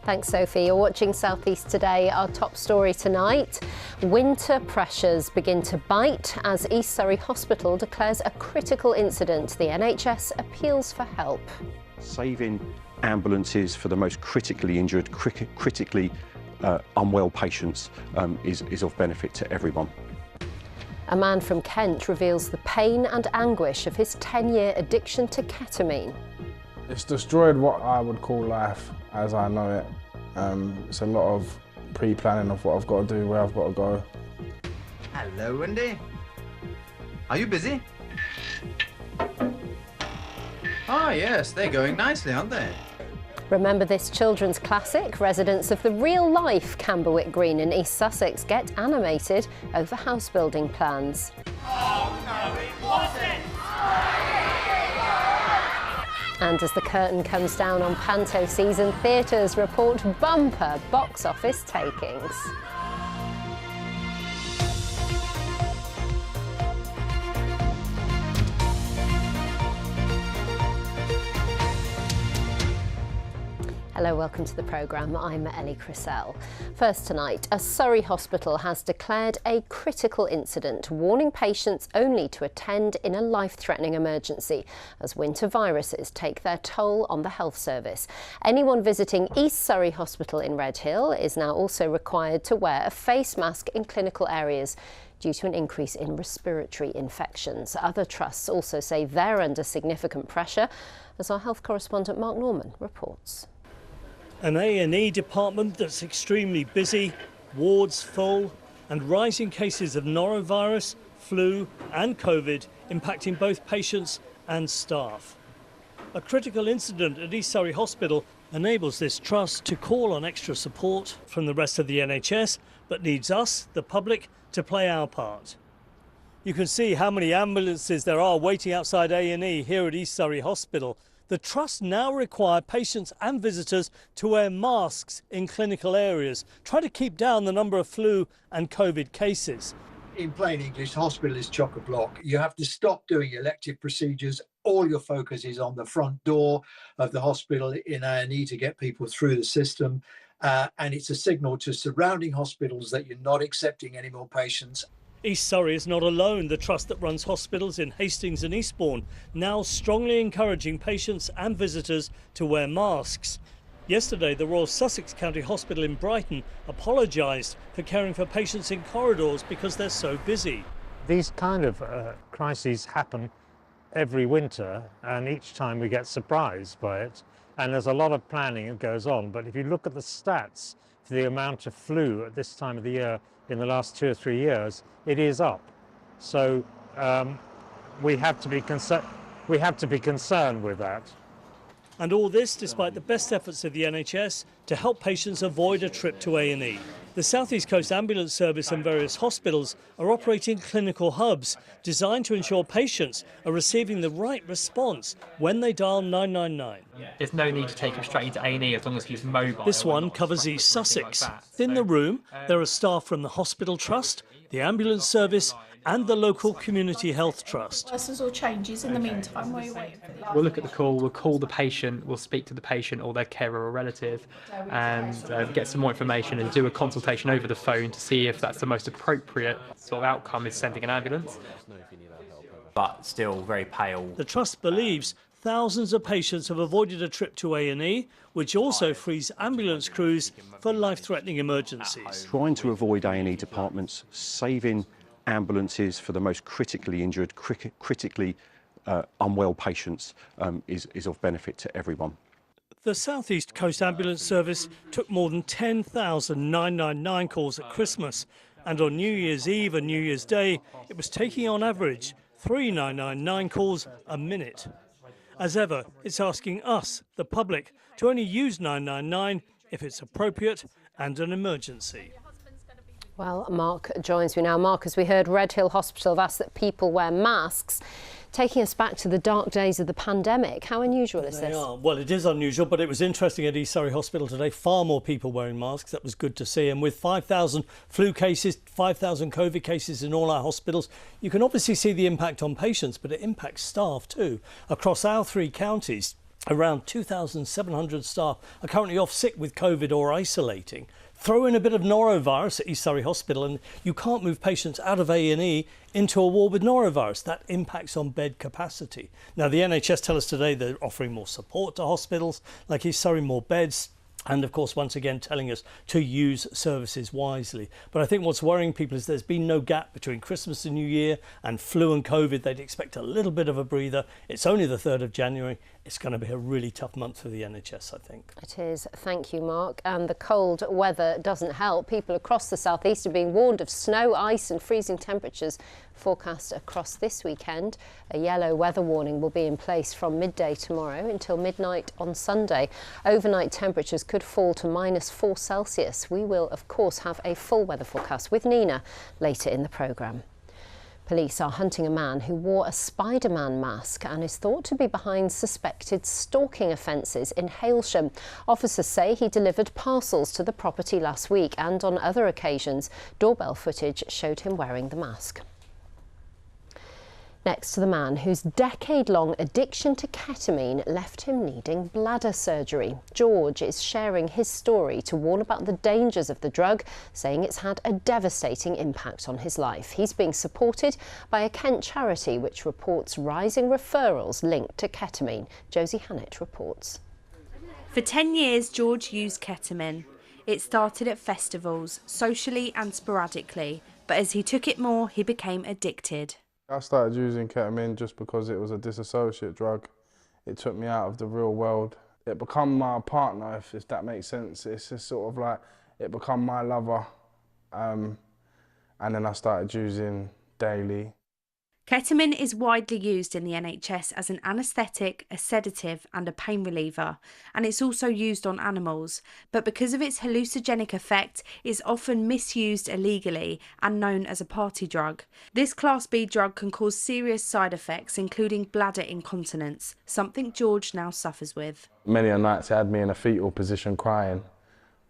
Thanks, Sophie. You're watching South East Today. Our top story tonight: winter pressures begin to bite as East Surrey Hospital declares a critical incident. The NHS appeals for help. Saving ambulances for the most critically injured, critically unwell patients is of benefit to everyone. A man from Kent reveals the pain and anguish of his 10-year addiction to ketamine. It's destroyed what I would call life as I know it. It's a lot of pre-planning of what I've got to do, where I've got to go. Hello, Wendy. Are you busy? Ah, yes, they're going nicely, aren't they? Remember this children's classic? Residents of the real-life Camberwick Green in East Sussex get animated over house building plans. Oh, no, it wasn't! And as the curtain comes down on Panto season, theatres report bumper box office takings. Hello, welcome to the programme. I'm Ellie Crisell. First tonight, a Surrey hospital has declared a critical incident, warning patients only to attend in a life-threatening emergency as winter viruses take their toll on the health service. Anyone visiting East Surrey Hospital in Redhill is now also required to wear a face mask in clinical areas due to an increase in respiratory infections. Other trusts also say they're under significant pressure, as our health correspondent Mark Norman reports. An A&E department that's extremely busy, wards full, and rising cases of norovirus, flu and COVID impacting both patients and staff. A critical incident at East Surrey Hospital enables this trust to call on extra support from the rest of the NHS, but needs us, the public, to play our part. You can see how many ambulances there are waiting outside A&E here at East Surrey Hospital. The trust now require patients and visitors to wear masks in clinical areas, try to keep down the number of flu and COVID cases. In plain English, hospital is chock-a-block. You have to stop doing elective procedures. All your focus is on the front door of the hospital in A&E to get people through the system. And it's a signal to surrounding hospitals that you're not accepting any more patients. East Surrey is not alone. The trust that runs hospitals in Hastings and Eastbourne now strongly encouraging patients and visitors to wear masks. Yesterday, the Royal Sussex County Hospital in Brighton apologised for caring for patients in corridors because they're so busy. These kind of crises happen every winter, and each time we get surprised by it. And there's a lot of planning that goes on. But if you look at the stats for the amount of flu at this time of the year in the last 2 or 3 years, it is up. So we have to be concerned with that. And all this despite the best efforts of the NHS to help patients avoid a trip to A&E. The South East Coast Ambulance Service and various hospitals are operating clinical hubs designed to ensure patients are receiving the right response when they dial 999. There's no need to take him straight into A&E as long as he's mobile. This one covers East Sussex. In the room, there are staff from the Hospital Trust, the Ambulance Service and the local Community Health Trust. Persons or changes in the meantime while you're waiting for these. We'll look at the call, we'll call the patient, we'll speak to the patient or their carer or relative and get some more information and do a consultation over the phone to see if that's the most appropriate sort of outcome is sending an ambulance. But still very pale. The Trust believes thousands of patients have avoided a trip to A&E, which also frees ambulance crews for life-threatening emergencies. Trying to avoid A&E departments, saving ambulances for the most critically injured, critically unwell patients is of benefit to everyone. The South East Coast Ambulance Service took more than 10,000 999 calls at Christmas, and on New Year's Eve and New Year's Day, it was taking on average 3 999 calls a minute. As ever, it's asking us, the public, to only use 999 if it's appropriate and an emergency. Well, Mark joins me now. Mark, as we heard, Redhill Hospital have asked that people wear masks, taking us back to the dark days of the pandemic. How unusual is this? Well, it is unusual, but it was interesting at East Surrey Hospital today. Far more people wearing masks. That was good to see. And with 5,000 flu cases, 5,000 COVID cases in all our hospitals, you can obviously see the impact on patients, but it impacts staff too. Across our 3 counties, Around 2,700 staff are currently off sick with COVID or isolating. Throw in a bit of norovirus at East Surrey Hospital and you can't move patients out of A&E into a ward with norovirus. That impacts on bed capacity. Now, the NHS tell us today they're offering more support to hospitals like East Surrey, more beds, and of course, once again, telling us to use services wisely. But I think what's worrying people is there's been no gap between Christmas and New Year and flu and COVID. They'd expect a little bit of a breather. It's only the 3rd of January. It's going to be a really tough month for the NHS, I think. It is. Thank you, Mark. And the cold weather doesn't help. People across the southeast are being warned of snow, ice and freezing temperatures forecast across this weekend. A yellow weather warning will be in place from midday tomorrow until midnight on Sunday. Overnight temperatures could fall to -4 Celsius. We will, of course, have a full weather forecast with Nina later in the programme. Police are hunting a man who wore a Spider-Man mask and is thought to be behind suspected stalking offences in Hailsham. Officers say he delivered parcels to the property last week and on other occasions. Doorbell footage showed him wearing the mask. Next to the man whose decade-long addiction to ketamine left him needing bladder surgery. George is sharing his story to warn about the dangers of the drug, saying it's had a devastating impact on his life. He's being supported by a Kent charity which reports rising referrals linked to ketamine. Josie Hannett reports. For 10 years, George used ketamine. It started at festivals, socially and sporadically, but as he took it more, he became addicted. I started using ketamine just because it was a disassociate drug. It took me out of the real world. It became my partner, if that makes sense. It's just sort of like, it became my lover. And then I started using daily. Ketamine is widely used in the NHS as an anaesthetic, a sedative and a pain reliever, and it's also used on animals, but because of its hallucinogenic effect, it's often misused illegally and known as a party drug. This Class B drug can cause serious side effects, including bladder incontinence, something George now suffers with. Many a nights it had me in a fetal position crying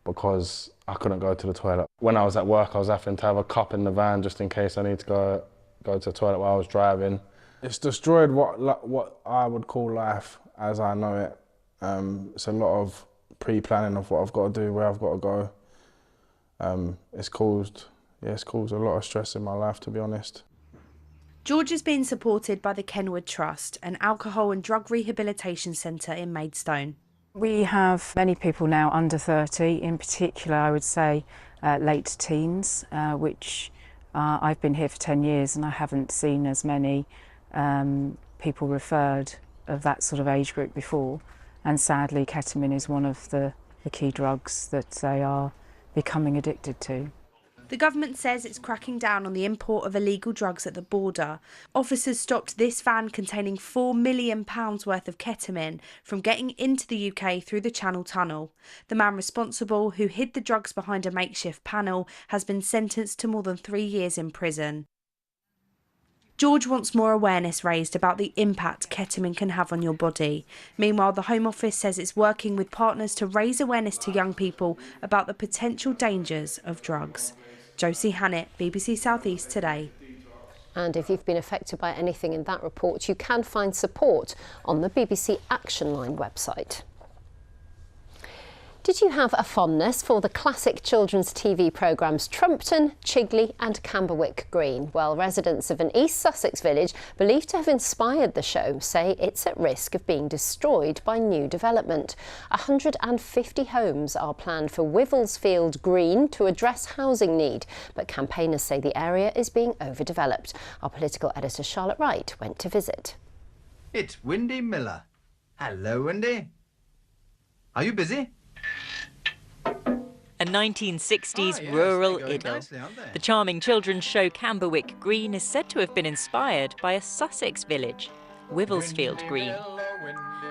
because I couldn't go to the toilet. When I was at work, I was having to have a cup in the van just in case I need to go to the toilet while I was driving. It's destroyed what I would call life as I know it. It's a lot of pre-planning of what I've got to do, where I've got to go. It's caused a lot of stress in my life, to be honest. George is being supported by the Kenwood Trust, an alcohol and drug rehabilitation centre in Maidstone. We have many people now under 30, in particular I would say late teens, which I've been here for 10 years and I haven't seen as many people referred of that sort of age group before, and sadly ketamine is one of the key drugs that they are becoming addicted to. The government says it's cracking down on the import of illegal drugs at the border. Officers stopped this van containing £4 million worth of ketamine from getting into the UK through the Channel Tunnel. The man responsible, who hid the drugs behind a makeshift panel, has been sentenced to more than 3 years in prison. George wants more awareness raised about the impact ketamine can have on your body. Meanwhile, the Home Office says it's working with partners to raise awareness to young people about the potential dangers of drugs. Josie Hannett, BBC South East Today. And if you've been affected by anything in that report, you can find support on the BBC Action Line website. Did you have a fondness for the classic children's TV programmes Trumpton, Chigley and Camberwick Green? Well, residents of an East Sussex village believed to have inspired the show say it's at risk of being destroyed by new development. 150 homes are planned for Wivelsfield Green to address housing need, but campaigners say the area is being overdeveloped. Our political editor Charlotte Wright went to visit. It's Wendy Miller. Hello, Wendy. Are you busy? A 1960s rural idyll. Nicely, aren't they? The charming children's show Camberwick Green is said to have been inspired by a Sussex village, Wivelsfield Green.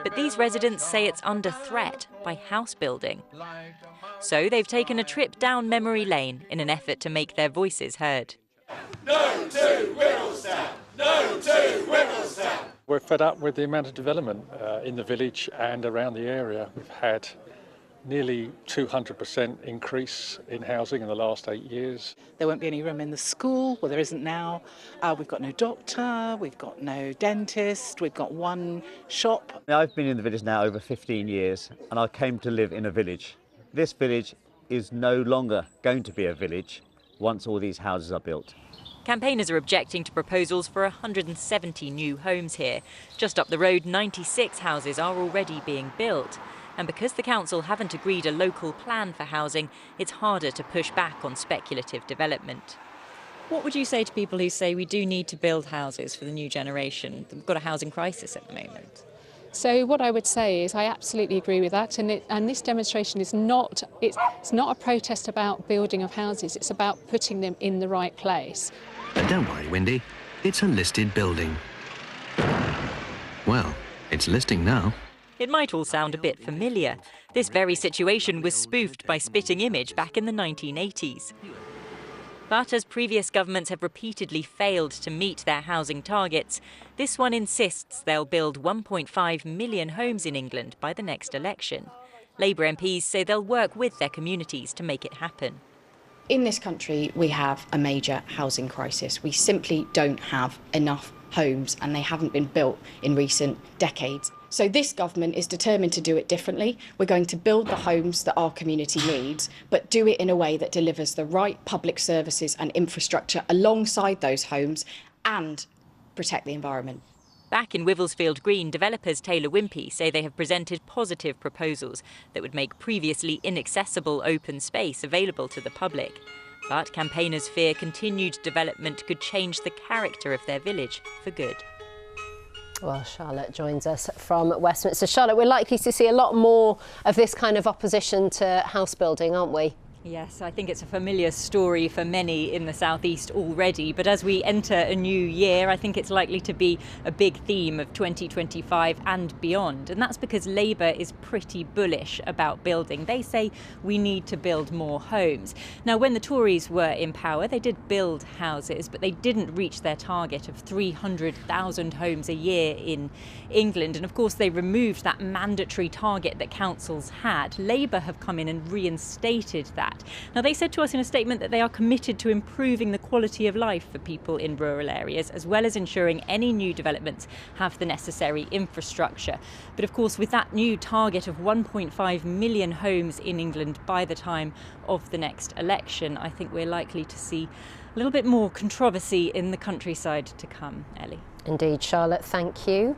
But these residents say it's under threat by house building. So they've taken a trip down memory lane in an effort to make their voices heard. No to Whittlestone! No to Whittlestone! We're fed up with the amount of development in the village and around the area. We've had nearly 200% increase in housing in the last 8 years. There won't be any room in the school, well there isn't now. We've got no doctor, we've got no dentist, we've got one shop. I've been in the village now over 15 years and I came to live in a village. This village is no longer going to be a village once all these houses are built. Campaigners are objecting to proposals for 170 new homes here. Just up the road, 96 houses are already being built. And because the council haven't agreed a local plan for housing, it's harder to push back on speculative development. What would you say to people who say we do need to build houses for the new generation? We've got a housing crisis at the moment. So what I would say is I absolutely agree with that, and this demonstration is not a protest about building of houses, it's about putting them in the right place. But don't worry, Wendy, it's a listed building. Well, it's listing now. It might all sound a bit familiar. This very situation was spoofed by Spitting Image back in the 1980s. But as previous governments have repeatedly failed to meet their housing targets, this one insists they'll build 1.5 million homes in England by the next election. Labour MPs say they'll work with their communities to make it happen. In this country, we have a major housing crisis. We simply don't have enough homes, and they haven't been built in recent decades. So this government is determined to do it differently. We're going to build the homes that our community needs, but do it in a way that delivers the right public services and infrastructure alongside those homes and protect the environment. Back in Wivelsfield Green, developers Taylor Wimpey say they have presented positive proposals that would make previously inaccessible open space available to the public. But campaigners fear continued development could change the character of their village for good. Well, Charlotte joins us from Westminster. Charlotte, we're likely to see a lot more of this kind of opposition to house building, aren't we? Yes, I think it's a familiar story for many in the southeast already, but as we enter a new year, I think it's likely to be a big theme of 2025 and beyond. And that's because Labour is pretty bullish about building. They say we need to build more homes. Now, when the Tories were in power, they did build houses, but they didn't reach their target of 300,000 homes a year in England. And of course, they removed that mandatory target that councils had. Labour have come in and reinstated that. Now, they said to us in a statement that they are committed to improving the quality of life for people in rural areas, as well as ensuring any new developments have the necessary infrastructure. But of course, with that new target of 1.5 million homes in England by the time of the next election, I think we're likely to see a little bit more controversy in the countryside to come, Ellie. Indeed, Charlotte, thank you.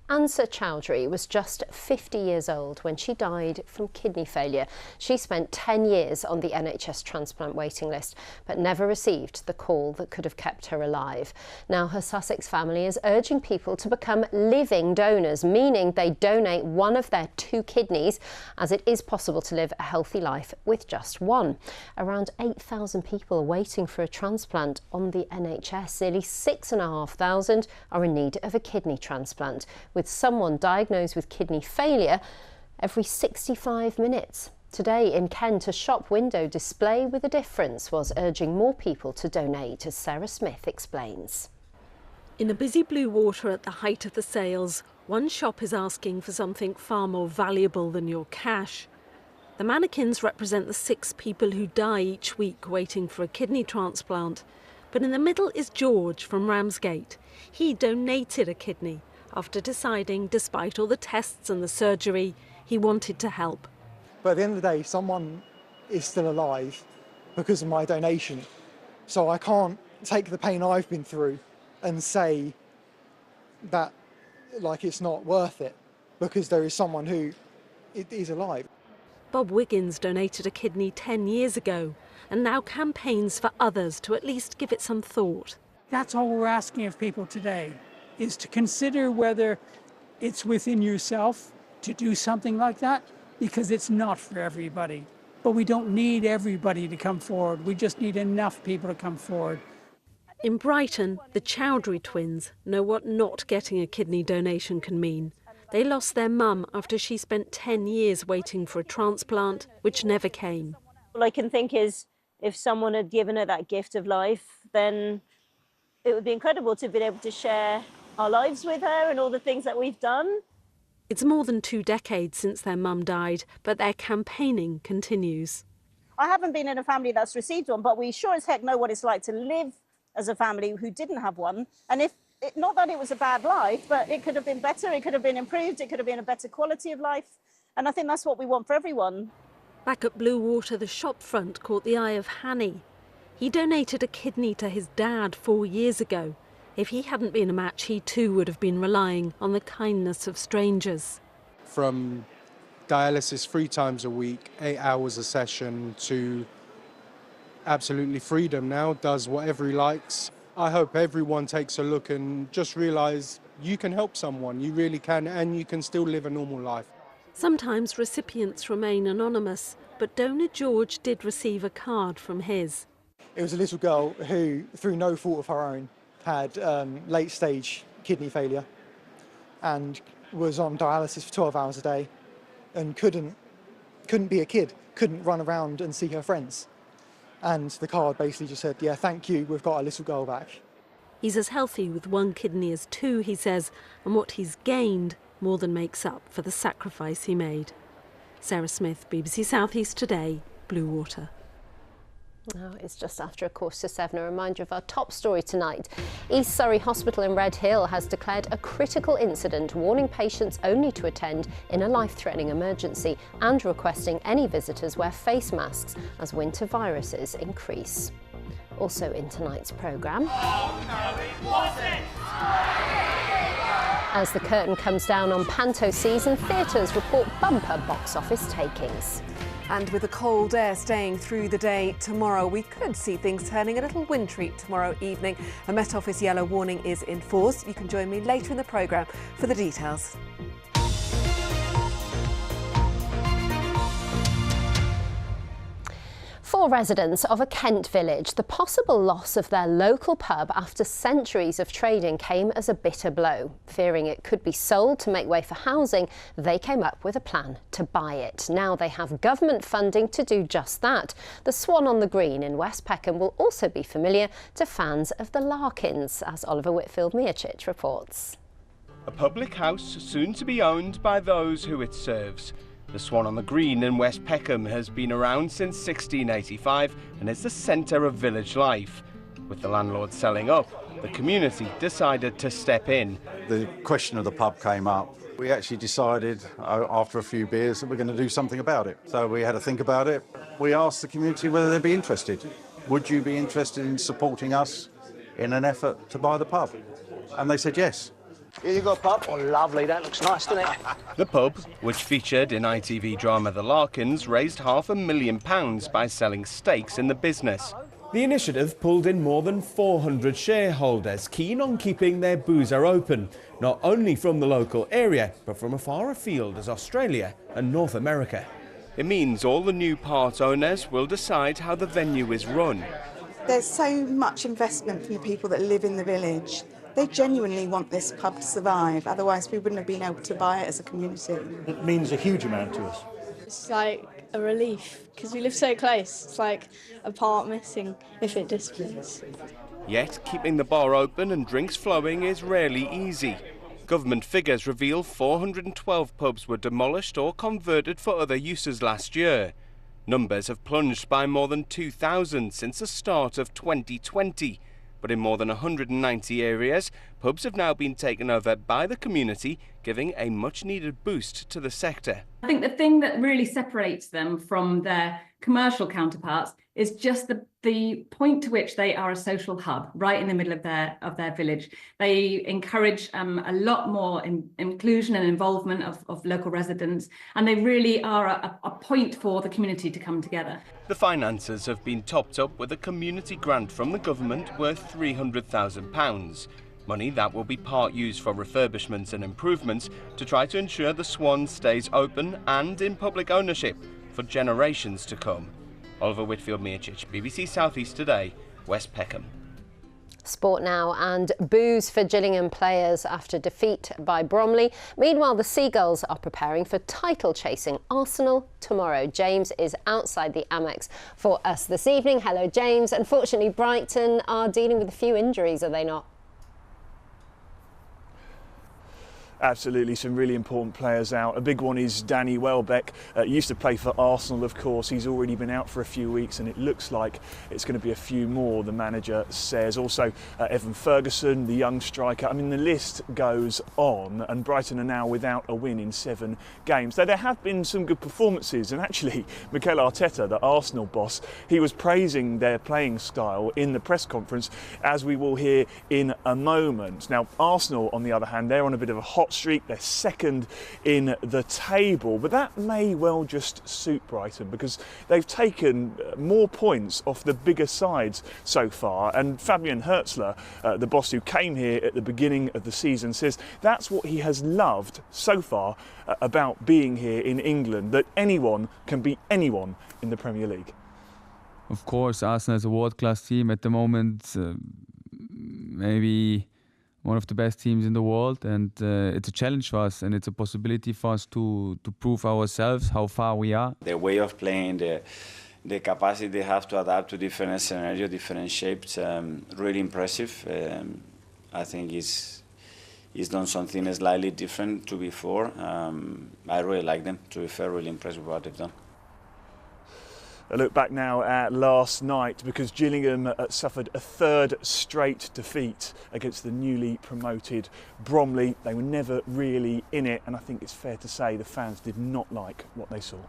Ansa Chowdhury was just 50 years old when she died from kidney failure. She spent 10 years on the NHS transplant waiting list, but never received the call that could have kept her alive. Now her Sussex family is urging people to become living donors, meaning they donate one of their 2 kidneys, as it is possible to live a healthy life with just one. Around 8,000 people are waiting for a transplant on the NHS. Nearly 6,500 are in need of a kidney transplant, with someone diagnosed with kidney failure every 65 minutes. Today in Kent, a shop window display with a difference was urging more people to donate, as Sarah Smith explains. In the busy blue water at the height of the sales, one shop is asking for something far more valuable than your cash. The mannequins represent the 6 people who die each week waiting for a kidney transplant. But in the middle is George from Ramsgate. He donated a kidney after deciding, despite all the tests and the surgery, he wanted to help. But at the end of the day, someone is still alive because of my donation. So I can't take the pain I've been through and say that, like, it's not worth it because there is someone who is alive. Bob Wiggins donated a kidney 10 years ago and now campaigns for others to at least give it some thought. That's all we're asking of people today, is to consider whether it's within yourself to do something like that, because it's not for everybody. But we don't need everybody to come forward. We just need enough people to come forward. In Brighton, the Chowdhury twins know what not getting a kidney donation can mean. They lost their mum after she spent 10 years waiting for a transplant, which never came. All I can think is, if someone had given her that gift of life, then it would be incredible to be able to share our lives with her and all the things that we've done. It's more than 2 decades since their mum died, but their campaigning continues. I haven't been in a family that's received one, but we sure as heck know what it's like to live as a family who didn't have one. And not that it was a bad life, but it could have been better, it could have been improved, it could have been a better quality of life. And I think that's what we want for everyone. Back at Bluewater, the shop front caught the eye of Hanny. He donated a kidney to his dad 4 years ago. If he hadn't been a match, he too would have been relying on the kindness of strangers. From dialysis 3 times a week, 8 hours a session, to absolutely freedom now, does whatever he likes. I hope everyone takes a look and just realise you can help someone, you really can, and you can still live a normal life. Sometimes recipients remain anonymous, but donor George did receive a card from his. It was a little girl who, through no fault of her own, had late-stage kidney failure and was on dialysis for 12 hours a day and couldn't be a kid, couldn't run around and see her friends. And the card basically just said, yeah, thank you, we've got our little girl back. He's as healthy with 1 kidney as 2, he says, and what he's gained more than makes up for the sacrifice he made. Sarah Smith, BBC South East Today, Bluewater. Oh, it's just after 7:15. A reminder of our top story tonight. East Surrey Hospital in Red Hill has declared a critical incident, warning patients only to attend in a life-threatening emergency and requesting any visitors wear face masks as winter viruses increase. Also in tonight's programme. As the curtain comes down on Panto season, theatres report bumper box office takings. And with the cold air staying through the day tomorrow, we could see things turning a little wintry tomorrow evening. A Met Office yellow warning is in force. You can join me later in the programme for the details. For residents of a Kent village, the possible loss of their local pub after centuries of trading came as a bitter blow. Fearing it could be sold to make way for housing, they came up with a plan to buy it. Now they have government funding to do just that. The Swan on the Green in West Peckham will also be familiar to fans of the Larkins, as Oliver Whitfield-Miocic reports. A public house soon to be owned by those who it serves. The Swan on the Green in West Peckham has been around since 1685 and is the centre of village life. With the landlord selling up, the community decided to step in. The question of the pub came up. We actually decided after a few beers that we're going to do something about it. So we had to think about it. We asked the community whether they'd be interested. Would you be interested in supporting us in an effort to buy the pub? And they said yes. Here you go, pub. Oh, lovely. That looks nice, doesn't it? The pub, which featured in ITV drama The Larkins, raised £500,000 by selling stakes in the business. The initiative pulled in more than 400 shareholders keen on keeping their boozer open, not only from the local area, but from as far afield as Australia and North America. It means all the new part owners will decide how the venue is run. There's so much investment from the people that live in the village. They genuinely want this pub to survive, otherwise we wouldn't have been able to buy it as a community. It means a huge amount to us. It's like a relief, because we live so close. It's like a part missing if it disappears. Yet, keeping the bar open and drinks flowing is rarely easy. Government figures reveal 412 pubs were demolished or converted for other uses last year. Numbers have plunged by more than 2,000 since the start of 2020. But in more than 190 areas, pubs have now been taken over by the community, giving a much-needed boost to the sector. I think the thing that really separates them from their commercial counterparts is just the point to which they are a social hub, right in the middle of their village. They encourage a lot more inclusion and involvement of local residents, and they really are a point for the community to come together. The finances have been topped up with a community grant from the government worth £300,000. Money that will be part used for refurbishments and improvements to try to ensure the Swan stays open and in public ownership for generations to come. Oliver Whitfield-Miocic, BBC South East Today, West Peckham. Sport now, and boos for Gillingham players after defeat by Bromley. Meanwhile, the Seagulls are preparing for title-chasing Arsenal tomorrow. James is outside the Amex for us this evening. Hello, James. Unfortunately, Brighton are dealing with a few injuries, are they not? Absolutely, some really important players out. A big one is Danny Welbeck. Used to play for Arsenal, of course. He's already been out for a few weeks, and it looks like it's going to be a few more, the manager says. Also, Evan Ferguson, the young striker. I mean, the list goes on, and Brighton are now without a win in 7 games. Though there have been some good performances, and actually, Mikel Arteta, the Arsenal boss, he was praising their playing style in the press conference, as we will hear in a moment. Now, Arsenal, on the other hand, they're on a bit of a hot streak. They're second in the table, but that may well just suit Brighton because they've taken more points off the bigger sides so far. And Fabian Hertzler, the boss who came here at the beginning of the season, says that's what he has loved so far about being here in England, that anyone can beat anyone in the Premier League. Of course, Arsenal is a world-class team at the moment, maybe one of the best teams in the world, and it's a challenge for us, and it's a possibility for us to prove ourselves how far we are. The way of playing, the capacity they have to adapt to different scenarios, different shapes, really impressive. I think he's done something slightly different to before. I really like them, to be fair, really impressed with what they've done. A look back now at last night, because Gillingham suffered a 3rd straight defeat against the newly promoted Bromley. They were never really in it, and I think it's fair to say the fans did not like what they saw.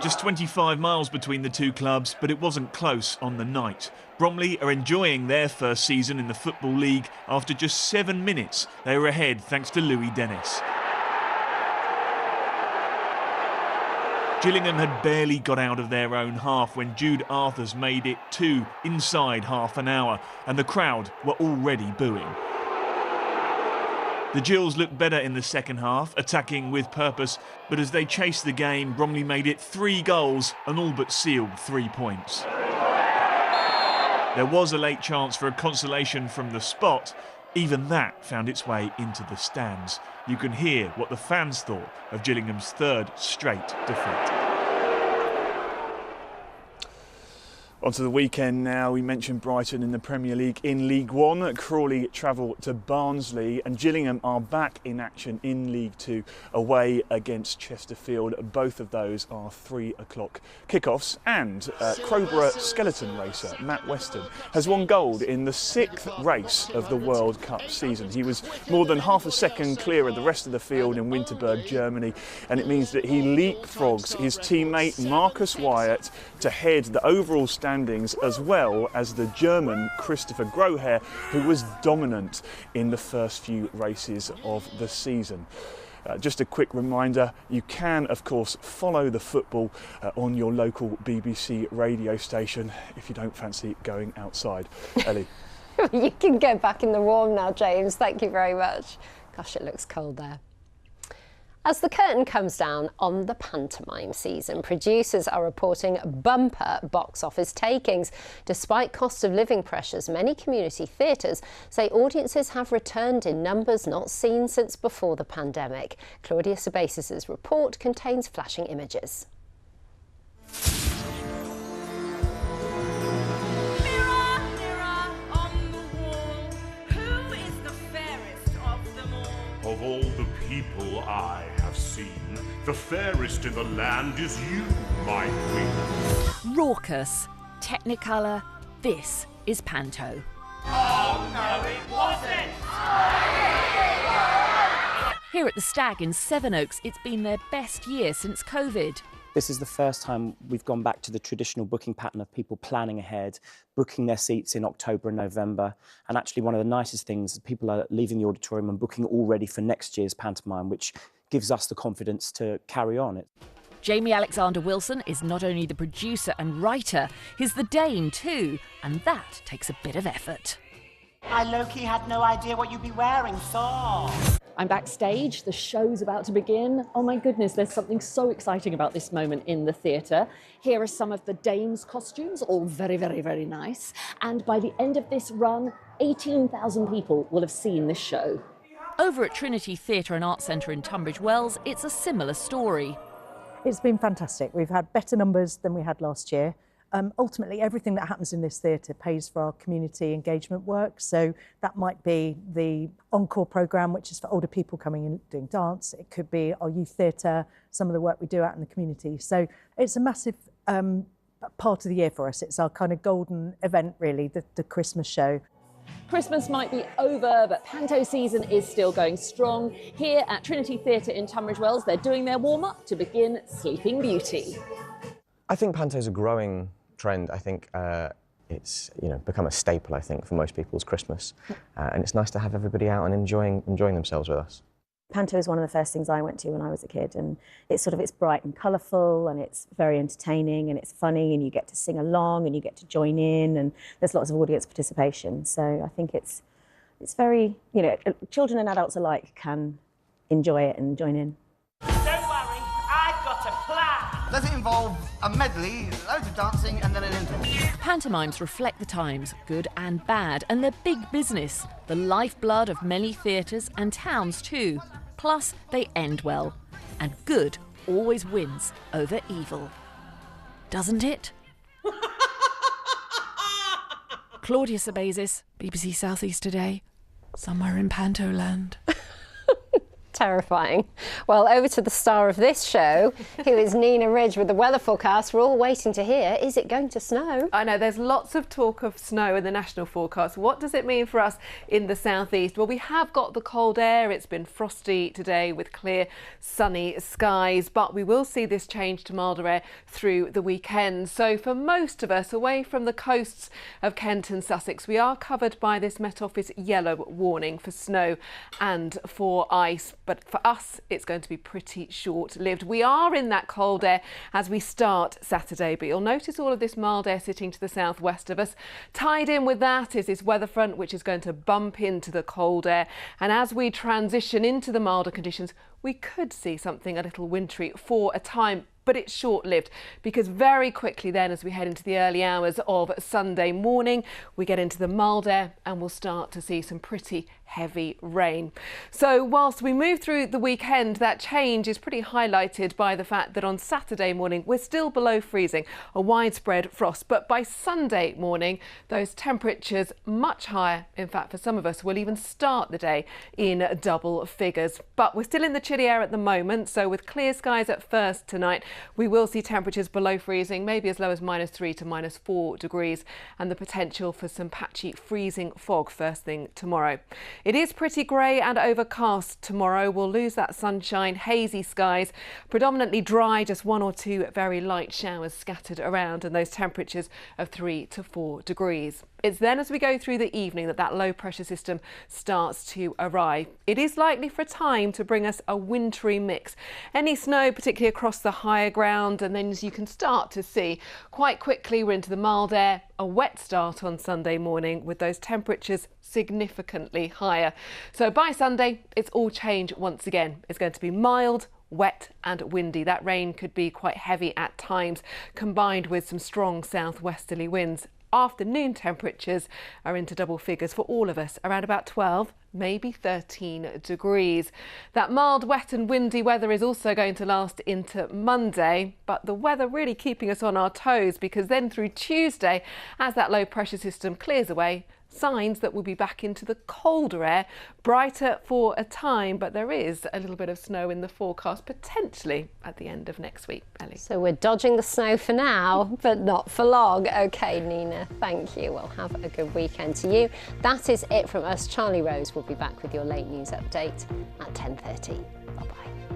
Just 25 miles between the two clubs, but it wasn't close on the night. Bromley are enjoying their first season in the Football League. After just 7 minutes, they were ahead thanks to Louis Dennis. Gillingham had barely got out of their own half when Jude Arthurs made it 2 inside half an hour, and the crowd were already booing. The Gills looked better in the second half, attacking with purpose, but as they chased the game, Bromley made it 3 goals and all but sealed 3 points. There was a late chance for a consolation from the spot. Even that found its way into the stands. You can hear what the fans thought of Gillingham's 3rd straight defeat. On to the weekend now. We mentioned Brighton in the Premier League in League One. Crawley travel to Barnsley, and Gillingham are back in action in League Two away against Chesterfield. Both of those are 3 o'clock kickoffs. And Crowborough skeleton racer Matt Weston has won gold in the 6th race of the World Cup season. He was more than half a second clear of the rest of the field in Winterberg, Germany, and it means that he leapfrogs his teammate Marcus Wyatt to head the overall standings, as well as the German Christopher Groher, who was dominant in the first few races of the season. Just a quick reminder, you can of course follow the football on your local BBC radio station if you don't fancy going outside. Ellie. You can go back in the warm now, James. Thank you very much. Gosh, it looks cold there. As the curtain comes down on the pantomime season, producers are reporting bumper box office takings. Despite cost of living pressures, many community theatres say audiences have returned in numbers not seen since before the pandemic. Claudia Sabasis's report contains flashing images. Of all the people I have seen, the fairest in the land is you, my queen. Raucous, Technicolor, this is Panto. Oh, no, it wasn't! Here at the Stag in Sevenoaks, it's been their best year since COVID. This is the first time we've gone back to the traditional booking pattern of people planning ahead, booking their seats in October and November. And actually one of the nicest things is people are leaving the auditorium and booking already for next year's pantomime, which gives us the confidence to carry on. Jamie Alexander Wilson is not only the producer and writer, he's the Dane too, and that takes a bit of effort. I low-key had no idea what you'd be wearing, so... I'm backstage, the show's about to begin. Oh my goodness, there's something so exciting about this moment in the theatre. Here are some of the Danes' costumes, all very, very, very nice. And by the end of this run, 18,000 people will have seen this show. Over at Trinity Theatre and Arts Centre in Tunbridge Wells, it's a similar story. It's been fantastic. We've had better numbers than we had last year. ultimately everything that happens in this theatre pays for our community engagement work. So that might be the Encore programme, which is for older people coming in doing dance. It could be our youth theatre, some of the work we do out in the community. So it's a massive part of the year for us. It's our kind of golden event, really, the Christmas show. Christmas might be over, but Panto season is still going strong. Here at Trinity Theatre in Tunbridge Wells, they're doing their warm-up to begin Sleeping Beauty. I think Panto's a growing trend. I think it's become a staple, I think, for most people's Christmas. And it's nice to have everybody out and enjoying themselves with us. Panto is one of the first things I went to when I was a kid, and it's bright and colourful, and it's very entertaining, and it's funny, and you get to sing along, and you get to join in, and there's lots of audience participation. So I think it's very, children and adults alike can enjoy it and join in. Don't worry, I've got a plan. Does it involve a medley, loads of dancing, and then an interval? Pantomimes reflect the times, good and bad, and they're big business, the lifeblood of many theatres and towns too. Plus, they end well. And good always wins over evil. Doesn't it? Claudia Sabezis, BBC South East Today, somewhere in Pantoland. Terrifying. Well, over to the star of this show, who is Nina Ridge with the weather forecast. We're all waiting to hear, is it going to snow? I know, there's lots of talk of snow in the national forecast. What does it mean for us in the southeast? Well, we have got the cold air. It's been frosty today with clear, sunny skies, but we will see this change to milder air through the weekend. So for most of us, away from the coasts of Kent and Sussex, we are covered by this Met Office yellow warning for snow and for ice. But for us, it's going to be pretty short-lived. We are in that cold air as we start Saturday, but you'll notice all of this mild air sitting to the southwest of us. Tied in with that is this weather front, which is going to bump into the cold air. And as we transition into the milder conditions, we could see something a little wintry for a time, but it's short-lived because very quickly then, as we head into the early hours of Sunday morning, we get into the mild air and we'll start to see some pretty heavy rain. So whilst we move through the weekend, that change is pretty highlighted by the fact that on Saturday morning we're still below freezing, a widespread frost, but by Sunday morning those temperatures much higher. In fact, for some of us, we'll even start the day in double figures. But we're still in the chilly air at the moment, so with clear skies at first tonight, we will see temperatures below freezing, maybe as low as -3 to -4 degrees, and the potential for some patchy freezing fog first thing tomorrow. It is pretty grey and overcast tomorrow. We'll lose that sunshine, hazy skies, predominantly dry, just 1 or 2 very light showers scattered around, and those temperatures of 3 to 4 degrees. It's then as we go through the evening that low pressure system starts to arrive. It is likely for a time to bring us a wintry mix. Any snow, particularly across the higher ground, and then as you can start to see, quite quickly we're into the mild air, a wet start on Sunday morning with those temperatures significantly higher. So by Sunday, it's all change once again. It's going to be mild, wet and windy. That rain could be quite heavy at times, combined with some strong southwesterly winds. Afternoon temperatures are into double figures for all of us, around about 12, maybe 13 degrees. That mild, wet and windy weather is also going to last into Monday, but the weather really keeping us on our toes, because then through Tuesday, as that low pressure system clears away, signs that we'll be back into the colder air, brighter for a time, but there is a little bit of snow in the forecast, potentially at the end of next week, Ellie. So we're dodging the snow for now, but not for long. OK, Nina, thank you. Well, have a good weekend to you. That is it from us. Charlie Rose will be back with your late news update at 10:30. Bye-bye.